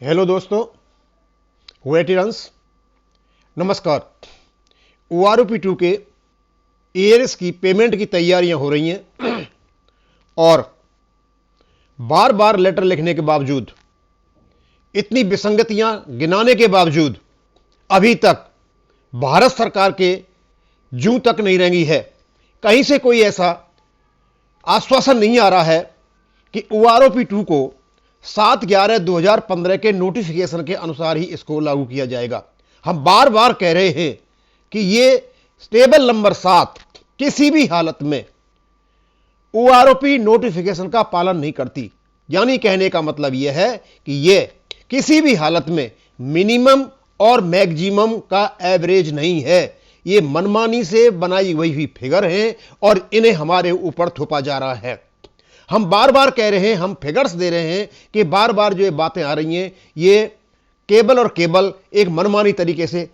Hello दोस्तों, veterans, नमस्कार। OROP2 के एयर्स की पेमेंट की तैयारियां हो रही हैं और बार बार लेटर लिखने के बावजूद, इतनी विसंगतियां गिनाने के बावजूद अभी तक भारत सरकार के जूं तक नहीं रेंगी है। कहीं से कोई ऐसा आश्वासन नहीं आ रहा है कि OROP2 को 7/11/2015 के नोटिफिकेशन के अनुसार ही इसको लागू किया जाएगा। हम बार बार कह रहे हैं कि ये टेबल नंबर 7 किसी भी हालत में OROP नोटिफिकेशन का पालन नहीं करती। यानी कहने का मतलब यह है कि ये किसी भी हालत में मिनिमम और मैक्सिमम का एवरेज नहीं है। ये मनमानी से बनाई हुई फिगर हैं और इन्हें हमारे ऊपर थोपा जा रहा है। हम बार बार कह रहे हैं, हम फिगर्स दे रहे हैं कि बार बार जो ये बातें आ रही हैं, ये केवल और केवल एक मनमानी तरीके से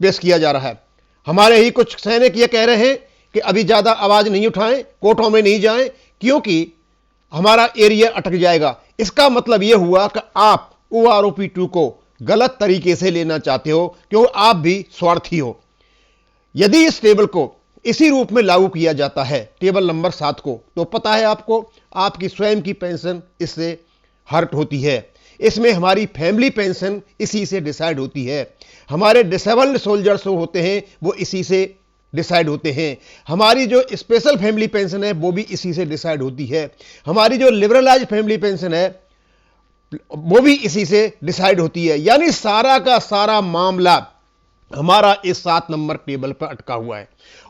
पेश किया जा रहा है। हमारे ही कुछ सैनिक ये कह रहे हैं कि अभी ज्यादा आवाज नहीं उठाएं, कोर्टों में नहीं जाएं, क्योंकि हमारा एरिया अटक जाएगा। इसका मतलब यह हुआ कि आप OROP2 को गलत तरीके से लेना चाहते हो, क्योंकि आप भी स्वार्थी हो। यदि इस टेबल को इसी रूप में लागू किया जाता है, टेबल नंबर 7 को, तो पता है आपको, आपकी स्वयं की पेंशन इससे हर्ट होती है। इसमें हमारी फैमिली पेंशन इसी से डिसाइड होती है। हमारे डिसेबल्ड सोल्जर्स होते हैं वो इसी से डिसाइड होते हैं। हमारी जो स्पेशल फैमिली पेंशन है वो भी इसी से डिसाइड होती है। हमारी जो लिबरलाइज फैमिली पेंशन है वो भी इसी से डिसाइड होती है। यानी सारा का सारा मामला हमारा इस 7 नंबर टेबल पर अटका हुआ है।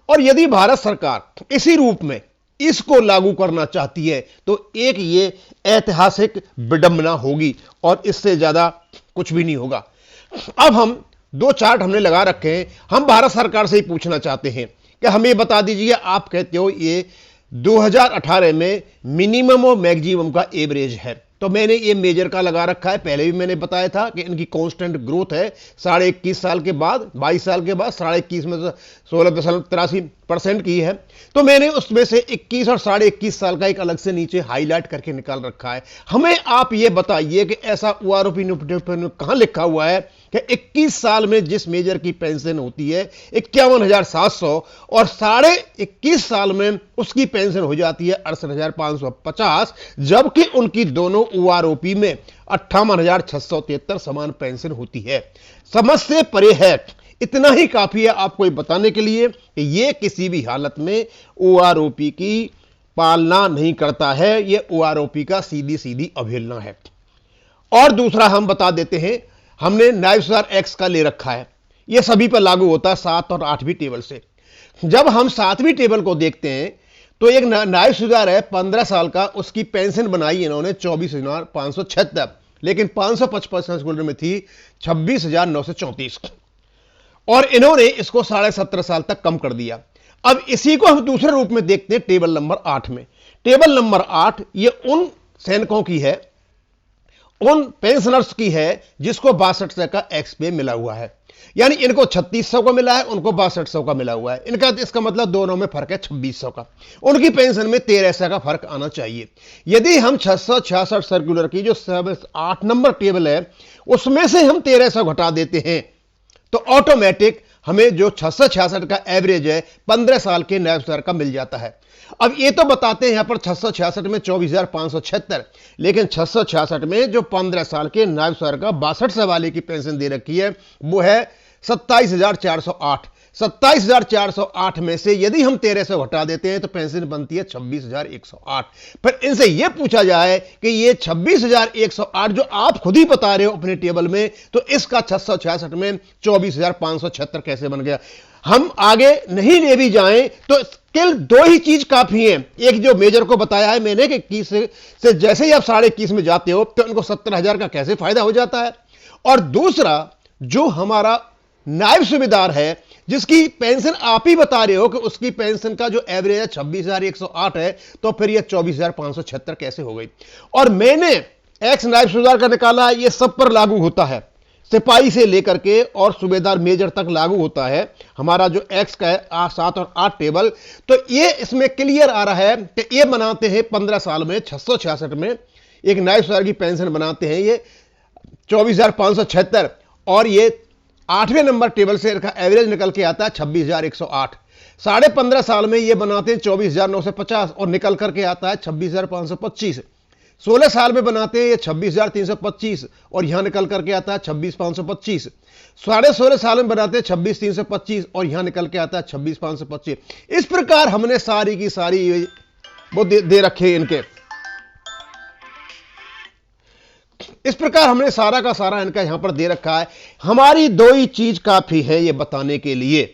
और यदि भारत सरकार इसी रूप में इसको लागू करना चाहती है तो एक ये ऐतिहासिक विडंबना होगी और इससे ज्यादा कुछ भी नहीं होगा। अब हम 2 चार्ट हमने लगा रखे हैं। हम भारत सरकार से ही पूछना चाहते हैं कि हमें बता दीजिए, आप कहते हो ये 2018 में मिनिमम और मैक्सिमम का एवरेज है, तो मैंने ये मेजर का लगा रखा है। पहले भी मैंने बताया था कि इनकी कांस्टेंट ग्रोथ है 21.5 साल के बाद, 22 साल के बाद 21.5 में 16.83% की है। तो मैंने उसमें से 21 और 21.5 साल का एक अलग से नीचे हाईलाइट करके निकाल रखा है। हमें आप ये बताइए कि ऐसा OROP कहां लिखा हुआ है कि 21 साल में जिस मेजर की पेंशन होती है 51,700 और 21.5 साल में उसकी पेंशन हो जाती है 68,550, जबकि उनकी दोनों OROP में 58,673 समान पेंशन होती है। समझ से परे है। इतना ही काफी है आपको ये बताने के लिए कि ये किसी भी हालत में OROP की पालना नहीं करता है। ये OROP का सीधी सीधी अवहेलना है। और दूसरा हम बता देते हैं, हमने नायब सुधार एक्ट का ले रखा है। यह सभी पर लागू होता है 7 और 8वीं टेबल से। जब हम 7वीं टेबल को देखते हैं तो एक नायब सुधार है 15 साल का, उसकी पेंशन बनाई इन्होंने 24,576, लेकिन 555 में थी 26,934 और इन्होंने इसको 17.5 साल तक कम कर दिया। अब इसी को हम दूसरे रूप में देखते हैं टेबल नंबर 8 में। टेबल नंबर 8 ये उन सैनिकों की है, उन पेंशनर्स की है जिसको 6200 का एक्स पे मिला हुआ है। यानी इनको 3600 का मिला है, उनको 6200 का मिला हुआ है। इसका मतलब दोनों में फर्क है 2600 का। उनकी पेंशन में 1300 का फर्क आना चाहिए। यदि हम 666 सर्कुलर की जो 8 नंबर टेबल है उसमें से हम 1300 घटा देते हैं तो ऑटोमेटिक हमें जो 666 का एवरेज है 15 साल के नायब सर का मिल जाता है। अब ये तो बताते हैं यहां पर 666 में 24,576, लेकिन 666 में जो 15 साल के नायब सर का 62 वाले की पेंशन दे रखी है वो है 27,408। 27,408 में से यदि हम 1300 घटा देते हैं तो पेंशन बनती है 26,108। फिर इनसे यह पूछा जाए कि ये 26,108 जो आप खुद ही बता रहे हो अपने टेबल में, तो इसका 666 में 24,576 कैसे बन गया? हम आगे नहीं ले भी जाएं तो केवल 2 ही चीज काफी है। एक जो मेजर को बताया है मैंने कि 21 से जैसे ही आप 21.5 में जाते हो तो उनको 17,000 का कैसे फायदा हो जाता है। और दूसरा जो हमारा नायब सूबेदार है जिसकी पेंशन आप ही बता रहे हो कि उसकी पेंशन का जो एवरेज है 26,108 है, तो फिर यह 24,576 कैसे हो गई? और मैंने एक्स नायब सूबेदार का निकाला, यह सब पर लागू होता है, सिपाही से लेकर के और सूबेदार मेजर तक लागू होता है हमारा जो एक्स का है 7 और 8 टेबल। तो ये इसमें क्लियर आ रहा है कि ये बनाते हैं 15 साल में 666 में एक नायब सूबेदार की पेंशन बनाते हैं ये 24,576 और ये 8वें नंबर टेबल से इनका एवरेज निकल के आता है 26,108। 15.5 साल में ये बनाते हैं 24,950 और निकल करके आता है 26,525। 16 साल में बनाते हैं ये 26,325 और यहां निकल करके आता है 26,525। 16.5 साल में बनाते हैं 26,325 और यहां निकल के आता है 26,525। इस प्रकार हमने सारी की सारी वो दे रखे इनके, इस प्रकार हमने सारा का सारा इनका यहां पर दे रखा है। हमारी दो ही चीज काफी है ये बताने के लिए,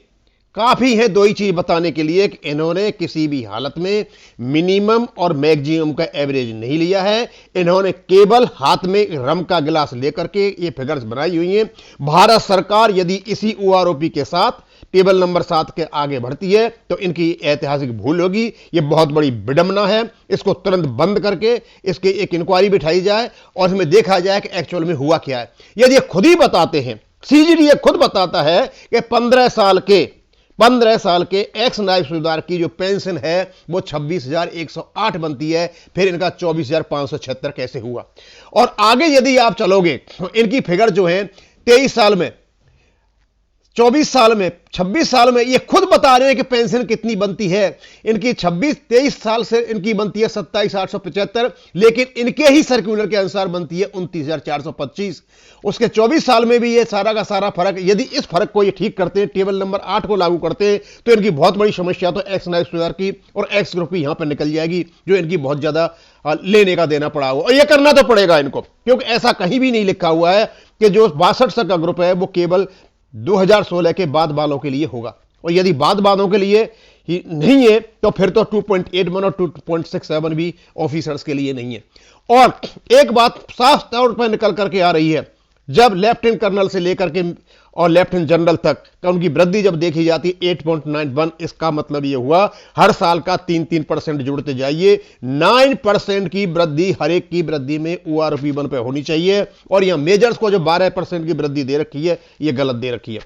काफी है दो ही चीज बताने के लिए कि इन्होंने किसी भी हालत में मिनिमम और मैक्सिमम का एवरेज नहीं लिया है। इन्होंने केवल हाथ में रम का गिलास लेकर के ये फिगर्स बनाई हुई हैं। भारत सरकार यदि इसी ओआरओपी के साथ टेबल नंबर 7 के आगे बढ़ती है तो इनकी ऐतिहासिक भूल होगी। ये बहुत बड़ी विडंबना है। इसको तुरंत बंद करके इसकी एक इंक्वायरी बिठाई जाए और इसमें देखा जाए कि एक्चुअल में हुआ क्या है। यदि ये खुद ही बताते हैं, सीजीडी ये खुद बताता है कि 15 साल के एक्स नायब सूबेदार की जो पेंशन है वो 26,108 बनती है, फिर इनका 24,576 कैसे हुआ। और आगे यदि आप चलोगे तो इनकी फिगर जो है 23 साल में, 24 साल में, 26 साल में ये खुद बता रहे हैं कि पेंशन कितनी बनती है। इनकी 23 साल से इनकी बनती है 27,875, लेकिन इनके ही सर्कुलर के अनुसार बनती है 29,425। उसके 24 साल में भी ये सारा का सारा फर्क, यदि इस फर्क को ये ठीक करते हैं, टेबल नंबर 8 को लागू करते हैं, तो इनकी बहुत बड़ी समस्या तो एक्स नायब सूबेदार की और एक्स ग्रुप की यहां पर निकल जाएगी, जो इनकी बहुत ज्यादा लेने का देना पड़ा हुआ। और ये करना तो पड़ेगा इनको, क्योंकि ऐसा कहीं भी नहीं लिखा हुआ है कि जो 62 का ग्रुप है वो केवल 2016 के बाद वालों के लिए होगा। और यदि बाद वालों के लिए ही नहीं है तो फिर तो 2.81 और 2.67 भी ऑफिसर्स के लिए नहीं है। और एक बात साफ तौर पर निकल करके आ रही है, जब लेफ्टिनेंट कर्नल से लेकर के और लेफ्टिनेंट जनरल तक का उनकी वृद्धि जब देखी जाती है 8.91, इसका मतलब यह हुआ हर साल का 3% जुड़ते जाइए। 9% की वृद्धि हर एक की वृद्धि में ओआरओपी 1 पे होनी चाहिए। और यहां मेजर्स को जो 12% की वृद्धि दे रखी है यह गलत दे रखी है।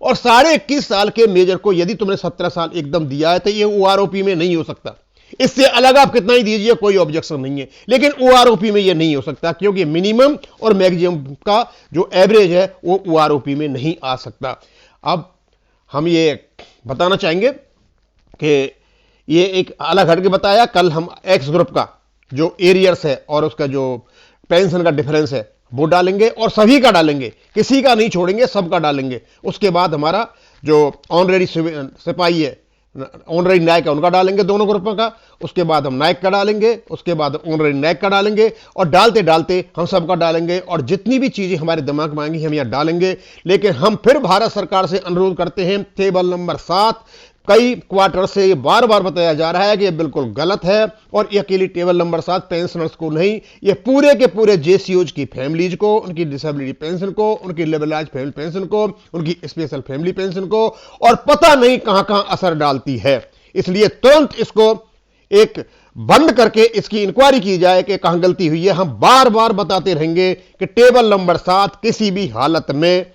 और 21.5 साल के मेजर को यदि तुमने 17 साल एकदम दिया है तो यह ओआरओपी में नहीं हो सकता। इससे अलग आप कितना ही दीजिए कोई ऑब्जेक्शन नहीं है, लेकिन ओआरओपी में यह नहीं हो सकता, क्योंकि मिनिमम और मैक्सिमम का जो एवरेज है वो ओआरओपी में नहीं आ सकता। अब हम ये बताना चाहेंगे कि ये एक अलग हटके बताया। कल हम एक्स ग्रुप का जो एरियर्स है और उसका जो पेंशन का डिफरेंस है वो डालेंगे, और सभी का डालेंगे, किसी का नहीं छोड़ेंगे, सबका डालेंगे। उसके बाद हमारा जो ऑनरेडी सिपाही है, ऑनरेडी नायक है, उनका डालेंगे दोनों ग्रुपों का। उसके बाद हम नायक का डालेंगे, उसके बाद ऑनरेडी नायक का डालेंगे, और डालते डालते हम सबका डालेंगे। और जितनी भी चीजें हमारे दिमाग में आएंगी हम यहां डालेंगे। लेकिन हम फिर भारत सरकार से अनुरोध करते हैं, टेबल नंबर 7 कई क्वार्टर से ये बार बार बताया जा रहा है कि ये बिल्कुल गलत है। और ये अकेली टेबल नंबर 7 पेंशनर्स को नहीं, ये पूरे के पूरे जेसीओज की फैमिलीज को, उनकी डिसेबिलिटी पेंशन को, उनकी लेबलाइज फैमिली पेंशन को, उनकी स्पेशल फैमिली पेंशन को, और पता नहीं कहां कहां असर डालती है। इसलिए तुरंत इसको एक बंद करके इसकी इंक्वायरी की जाए कि कहां गलती हुई है। हम बार बार बताते रहेंगे कि टेबल नंबर 7 किसी भी हालत में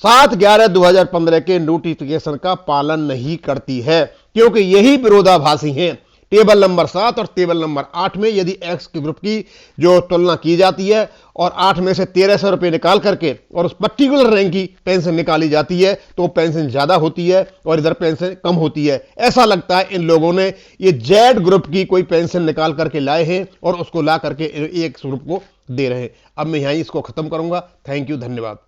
7/11/2015 के नोटिफिकेशन का पालन नहीं करती है, क्योंकि यही विरोधाभासी हैं। टेबल नंबर 7 और टेबल नंबर 8 में यदि एक्स के ग्रुप की जो तुलना की जाती है और 8 में से 1300 रुपए निकाल करके और उस पर्टिकुलर रैंक की पेंशन निकाली जाती है तो पेंशन ज्यादा होती है और इधर पेंशन कम होती है। ऐसा लगता है इन लोगों ने ये जेड ग्रुप की कोई पेंशन निकाल करके लाए हैं और उसको ला करके एक ग्रुप को दे रहे हैं। अब मैं यहीं इसको खत्म करूंगा। थैंक यू, धन्यवाद।